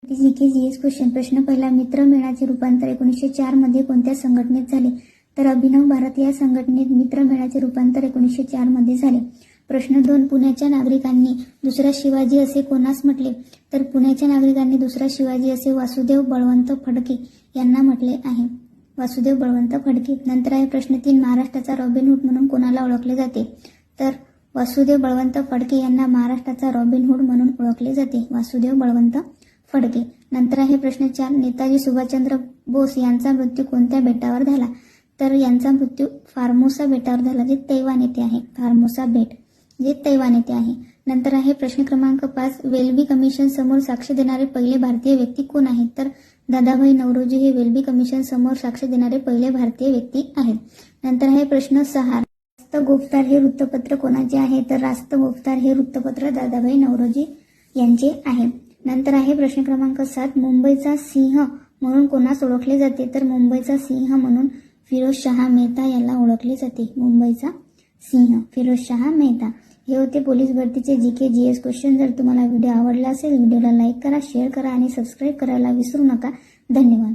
GK GS question. प्रश्न पहिला. मित्रमेळाचे रूपांतर 1904 मध्ये कोणत्या संघटनेत झाले? तर अभिनव भारत या संघटनेत मित्रमेळाचे रूपांतर 1904 मध्ये झाले. प्रश्न 2. पुण्याच्या नागरिकांनी दुसरा शिवाजी असे कोणास म्हटले? तर पुण्याच्या नागरिकांनी दुसरा शिवाजी असे वासुदेव बळवंत फडके यांना म्हटले आहे. वासुदेव बळवंत फडके. नंतर आहे प्रश्न 3. महाराष्ट्राचा रॉबिनहुड म्हणून कोणाला ओळखले जाते? तर वासुदेव बळवंत फडके यांना महाराष्ट्राचा रॉबिनहुड म्हणून ओळखले जाते. वासुदेव बळवंत फडके. नंतर आहे प्रश्न 4. नेताजी सुभाषचंद्र बोस यांचा मृत्यू कोणत्या बेटावर झाला? तर यांचा मृत्यू फार्मोसा बेटावर झाला, जे तैवान येथे आहे. फार्मोसा बेट जे तैवान येथे आहे. नंतर आहे प्रश्न क्रमांक 5. वेल्बी कमिशन समोर साक्ष देणारे पहिले भारतीय व्यक्ती कोण आहेत? तर दादाभाई नौरोजी हे वेल्बी कमिशन समोर साक्ष देणारे पहिले भारतीय व्यक्ती आहेत. नंतर आहे प्रश्न 6. रास्त गोफतार हे वृत्तपत्र कोणाचे आहे? तर रास्त गोफतार हे वृत्तपत्र दादाभाई नौरोजी यांचे आहे. नंतर आहे प्रश्न क्रमांक 7. मुंबईचा सिंह म्हणून कोणास ओळखले जाते? तर मुंबईचा सिंह म्हणून फिरोजशहा मेहता याला ओळखले जाते. मुंबईचा सिंह फिरोजशहा मेहता. हे होते पोलीस भरतीचे जीके जीएस क्वेश्चन. जर तुम्हाला व्हिडिओ आवडला असेल व्हिडिओला लाईक करा, शेअर करा आणि सबस्क्राईब करायला विसरू नका. धन्यवाद.